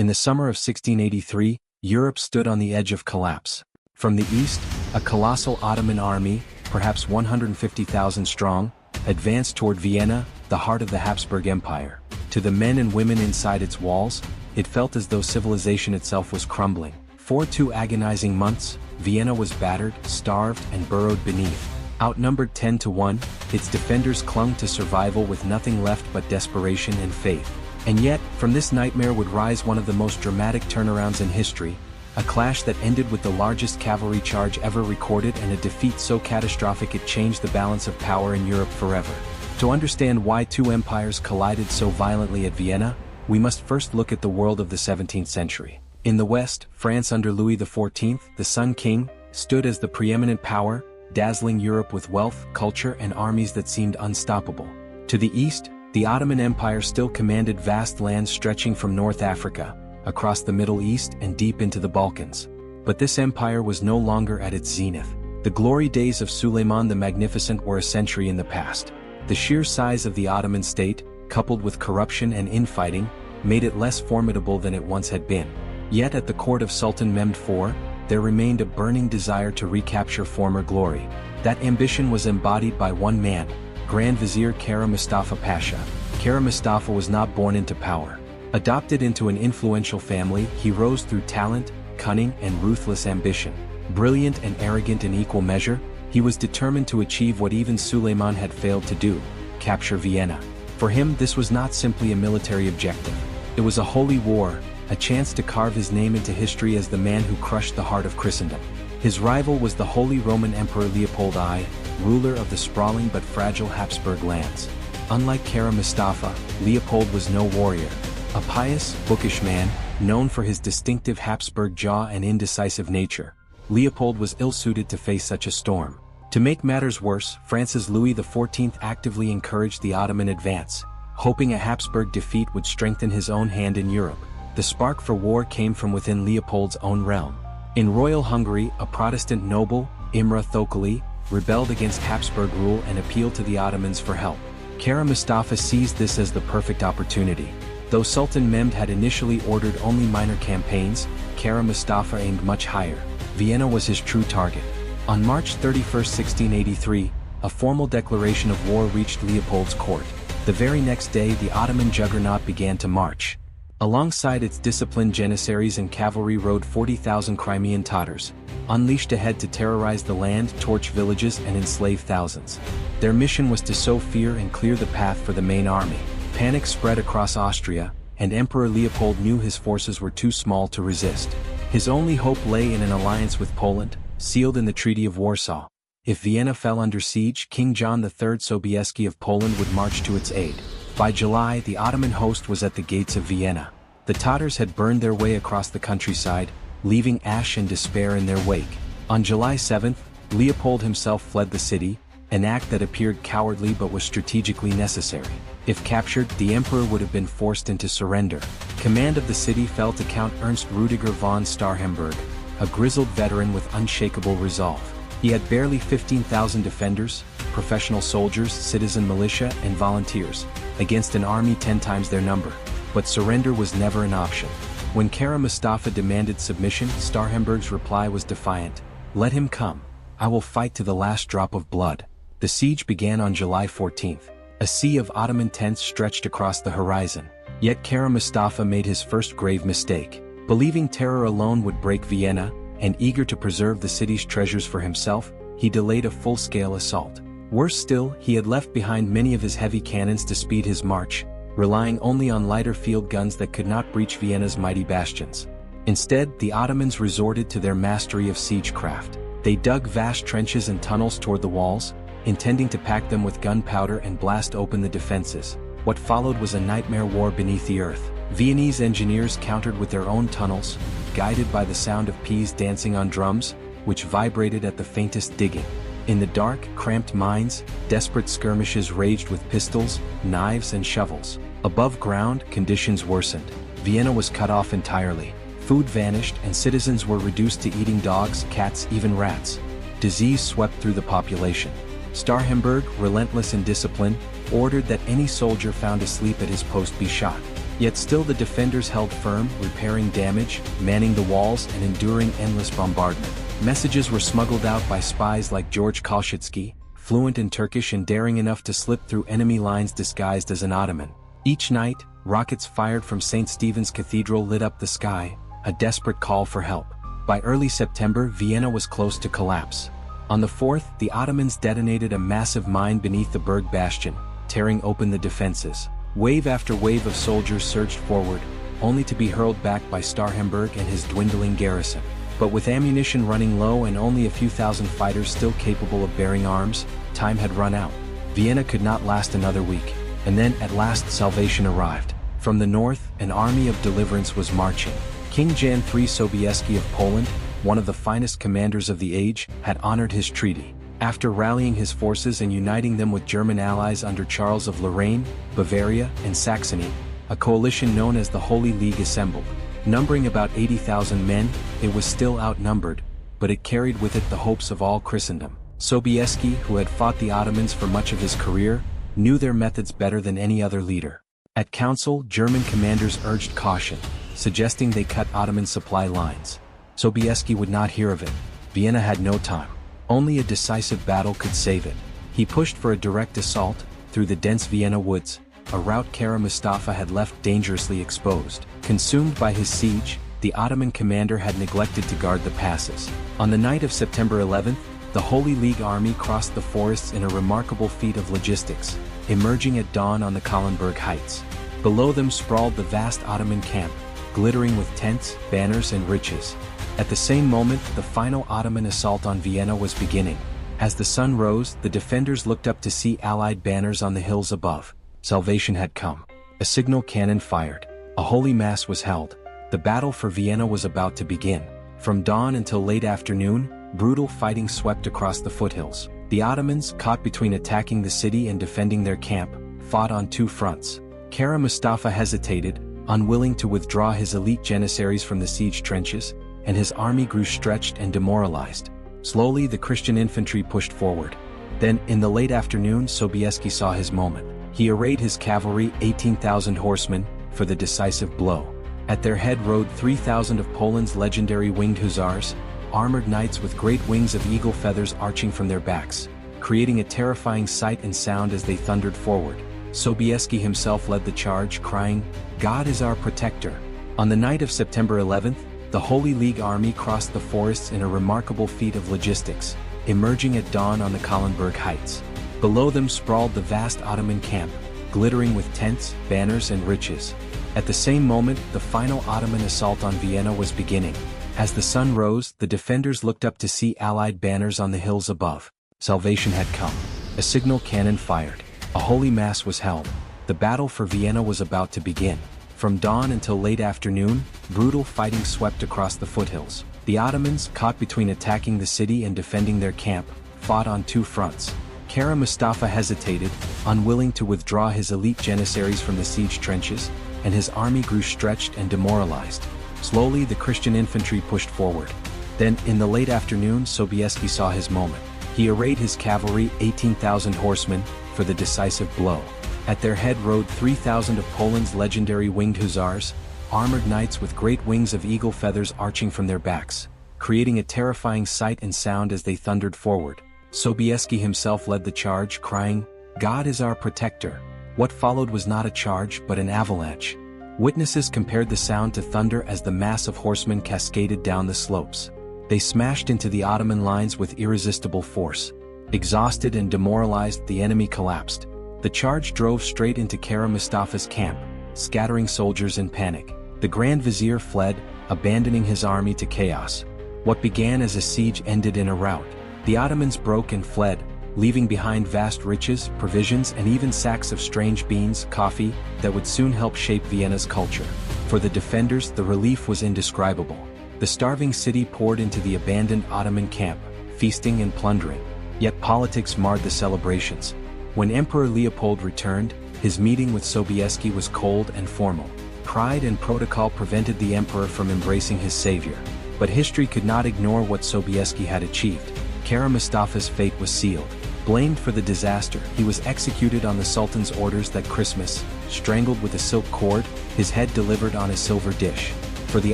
In the summer of 1683, Europe stood on the edge of collapse. From the east, a colossal Ottoman army, perhaps 150,000 strong, advanced toward Vienna, the heart of the Habsburg Empire. To the men and women inside its walls, it felt as though civilization itself was crumbling. For 2 agonizing months, Vienna was battered, starved, and burrowed beneath. Outnumbered 10-1, its defenders clung to survival with nothing left but desperation and faith. And yet, from this nightmare would rise one of the most dramatic turnarounds in history, a clash that ended with the largest cavalry charge ever recorded and a defeat so catastrophic it changed the balance of power in Europe forever. To understand why 2 empires collided so violently at Vienna, we must first look at the world of the 17th century. In the West, France under Louis XIV, the Sun King, stood as the preeminent power, dazzling Europe with wealth, culture, and armies that seemed unstoppable. To the East, the Ottoman Empire still commanded vast lands stretching from North Africa, across the Middle East and deep into the Balkans. But this empire was no longer at its zenith. The glory days of Suleiman the Magnificent were a century in the past. The sheer size of the Ottoman state, coupled with corruption and infighting, made it less formidable than it once had been. Yet at the court of Sultan Mehmed IV, there remained a burning desire to recapture former glory. That ambition was embodied by one man, Grand Vizier Kara Mustafa Pasha. Kara Mustafa was not born into power. Adopted into an influential family, he rose through talent, cunning, and ruthless ambition. Brilliant and arrogant in equal measure, he was determined to achieve what even Suleiman had failed to do: capture Vienna. For him, this was not simply a military objective. It was a holy war, a chance to carve his name into history as the man who crushed the heart of Christendom. His rival was the Holy Roman Emperor Leopold I, ruler of the sprawling but fragile Habsburg lands. Unlike Kara Mustafa, Leopold was no warrior. A pious, bookish man, known for his distinctive Habsburg jaw and indecisive nature, Leopold was ill-suited to face such a storm. To make matters worse, France's Louis XIV actively encouraged the Ottoman advance, hoping a Habsburg defeat would strengthen his own hand in Europe. The spark for war came from within Leopold's own realm. In royal Hungary, a Protestant noble, Imre Thököly, rebelled against Habsburg rule and appealed to the Ottomans for help. Kara Mustafa seized this as the perfect opportunity. Though Sultan Mehmed had initially ordered only minor campaigns, Kara Mustafa aimed much higher. Vienna was his true target. On March 31, 1683, a formal declaration of war reached Leopold's court. The very next day, the Ottoman juggernaut began to march. Alongside its disciplined janissaries and cavalry rode 40,000 Crimean Tatars, unleashed ahead to terrorize the land, torch villages, and enslave thousands. Their mission was to sow fear and clear the path for the main army. Panic spread across Austria, and Emperor Leopold knew his forces were too small to resist. His only hope lay in an alliance with Poland, sealed in the Treaty of Warsaw. If Vienna fell under siege, King John III Sobieski of Poland would march to its aid. By July, the Ottoman host was at the gates of Vienna. The Tatars had burned their way across the countryside, leaving ash and despair in their wake. On July 7th, Leopold himself fled the city, an act that appeared cowardly but was strategically necessary. If captured, the emperor would have been forced into surrender. Command of the city fell to Count Ernst Rudiger von Starhemberg, a grizzled veteran with unshakable resolve. He had barely 15,000 defenders, professional soldiers, citizen militia, and volunteers, against an army 10 times their number. But surrender was never an option. When Kara Mustafa demanded submission, Starhemberg's reply was defiant: "Let him come. I will fight to the last drop of blood." The siege began on July 14th. A sea of Ottoman tents stretched across the horizon. Yet Kara Mustafa made his first grave mistake. Believing terror alone would break Vienna, and eager to preserve the city's treasures for himself, he delayed a full-scale assault. Worse still, he had left behind many of his heavy cannons to speed his march, relying only on lighter field guns that could not breach Vienna's mighty bastions. Instead, the Ottomans resorted to their mastery of siegecraft. They dug vast trenches and tunnels toward the walls, intending to pack them with gunpowder and blast open the defenses. What followed was a nightmare war beneath the earth. Viennese engineers countered with their own tunnels, guided by the sound of peas dancing on drums, which vibrated at the faintest digging. In the dark, cramped mines, desperate skirmishes raged with pistols, knives, and shovels. Above ground, conditions worsened. Vienna was cut off entirely. Food vanished, and citizens were reduced to eating dogs, cats, even rats. Disease swept through the population. Starhemberg, relentless in discipline, ordered that any soldier found asleep at his post be shot. Yet still the defenders held firm, repairing damage, manning the walls and enduring endless bombardment. Messages were smuggled out by spies like George Kalshitsky, fluent in Turkish and daring enough to slip through enemy lines disguised as an Ottoman. Each night, rockets fired from St. Stephen's Cathedral lit up the sky, a desperate call for help. By early September, Vienna was close to collapse. On the 4th, the Ottomans detonated a massive mine beneath the Berg bastion, tearing open the defenses. Wave after wave of soldiers surged forward, only to be hurled back by Starhemberg and his dwindling garrison. But with ammunition running low and only a few thousand fighters still capable of bearing arms, time had run out. Vienna could not last another week, and then at last salvation arrived. From the north, an army of deliverance was marching. King Jan III Sobieski of Poland, one of the finest commanders of the age, had honored his treaty. After rallying his forces and uniting them with German allies under Charles of Lorraine, Bavaria, and Saxony, a coalition known as the Holy League assembled. Numbering about 80,000 men, it was still outnumbered, but it carried with it the hopes of all Christendom. Sobieski, who had fought the Ottomans for much of his career, knew their methods better than any other leader. At council, German commanders urged caution, suggesting they cut Ottoman supply lines. Sobieski would not hear of it. Vienna had no time. Only a decisive battle could save it. He pushed for a direct assault, through the dense Vienna woods, a route Kara Mustafa had left dangerously exposed. Consumed by his siege, the Ottoman commander had neglected to guard the passes. On the night of September 11th, the Holy League army crossed the forests in a remarkable feat of logistics, emerging at dawn on the Kahlenberg Heights. Below them sprawled the vast Ottoman camp, glittering with tents, banners and riches. At the same moment, the final Ottoman assault on Vienna was beginning. As the sun rose, the defenders looked up to see Allied banners on the hills above. Salvation had come. A signal cannon fired. A holy mass was held. The battle for Vienna was about to begin. From dawn until late afternoon, brutal fighting swept across the foothills. The Ottomans, caught between attacking the city and defending their camp, fought on two fronts. Kara Mustafa hesitated, unwilling to withdraw his elite janissaries from the siege trenches, and his army grew stretched and demoralized. Slowly the Christian infantry pushed forward. Then, in the late afternoon, Sobieski saw his moment. He arrayed his cavalry, 18,000 horsemen, for the decisive blow. At their head rode 3,000 of Poland's legendary winged hussars, armored knights with great wings of eagle feathers arching from their backs, creating a terrifying sight and sound as they thundered forward. Sobieski himself led the charge, crying, "God is our protector." On the night of September 11th, the Holy League army crossed the forests in a remarkable feat of logistics, emerging at dawn on the Kahlenberg Heights. Below them sprawled the vast Ottoman camp, glittering with tents, banners and riches. At the same moment, the final Ottoman assault on Vienna was beginning. As the sun rose, the defenders looked up to see Allied banners on the hills above. Salvation had come. A signal cannon fired. A holy mass was held. The battle for Vienna was about to begin. From dawn until late afternoon, brutal fighting swept across the foothills. The Ottomans, caught between attacking the city and defending their camp, fought on two fronts. Kara Mustafa hesitated, unwilling to withdraw his elite janissaries from the siege trenches, and his army grew stretched and demoralized. Slowly the Christian infantry pushed forward. Then, in the late afternoon, Sobieski saw his moment. He arrayed his cavalry, 18,000 horsemen, for the decisive blow. At their head rode 3,000 of Poland's legendary winged hussars, armored knights with great wings of eagle feathers arching from their backs, creating a terrifying sight and sound as they thundered forward. Sobieski himself led the charge, crying, "God is our protector." What followed was not a charge but an avalanche. Witnesses compared the sound to thunder as the mass of horsemen cascaded down the slopes. They smashed into the Ottoman lines with irresistible force. Exhausted and demoralized, the enemy collapsed. The charge drove straight into Kara Mustafa's camp, scattering soldiers in panic. The Grand Vizier fled, abandoning his army to chaos. What began as a siege ended in a rout. The Ottomans broke and fled, leaving behind vast riches, provisions and even sacks of strange beans, coffee, that would soon help shape Vienna's culture. For the defenders, the relief was indescribable. The starving city poured into the abandoned Ottoman camp, feasting and plundering. Yet politics marred the celebrations. When Emperor Leopold returned, his meeting with Sobieski was cold and formal. Pride and protocol prevented the emperor from embracing his savior. But history could not ignore what Sobieski had achieved. Kara Mustafa's fate was sealed. Blamed for the disaster, he was executed on the Sultan's orders that Christmas, strangled with a silk cord, his head delivered on a silver dish. For the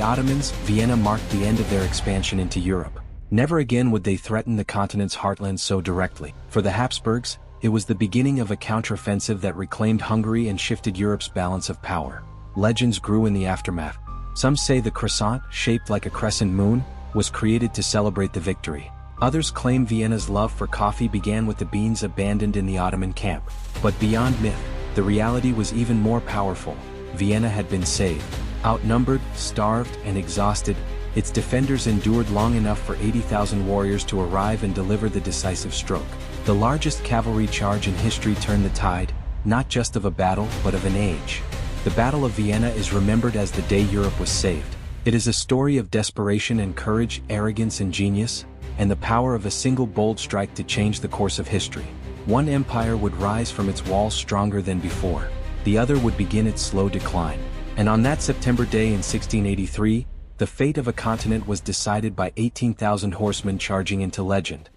Ottomans, Vienna marked the end of their expansion into Europe. Never again would they threaten the continent's heartland so directly. For the Habsburgs, it was the beginning of a counteroffensive that reclaimed Hungary and shifted Europe's balance of power. Legends grew in the aftermath. Some say the croissant, shaped like a crescent moon, was created to celebrate the victory. Others claim Vienna's love for coffee began with the beans abandoned in the Ottoman camp. But beyond myth, the reality was even more powerful. Vienna had been saved. Outnumbered, starved, and exhausted, its defenders endured long enough for 80,000 warriors to arrive and deliver the decisive stroke. The largest cavalry charge in history turned the tide, not just of a battle but of an age. The Battle of Vienna is remembered as the day Europe was saved. It is a story of desperation and courage, arrogance and genius, and the power of a single bold strike to change the course of history. One empire would rise from its walls stronger than before. The other would begin its slow decline. And on that September day in 1683, the fate of a continent was decided by 18,000 horsemen charging into legend.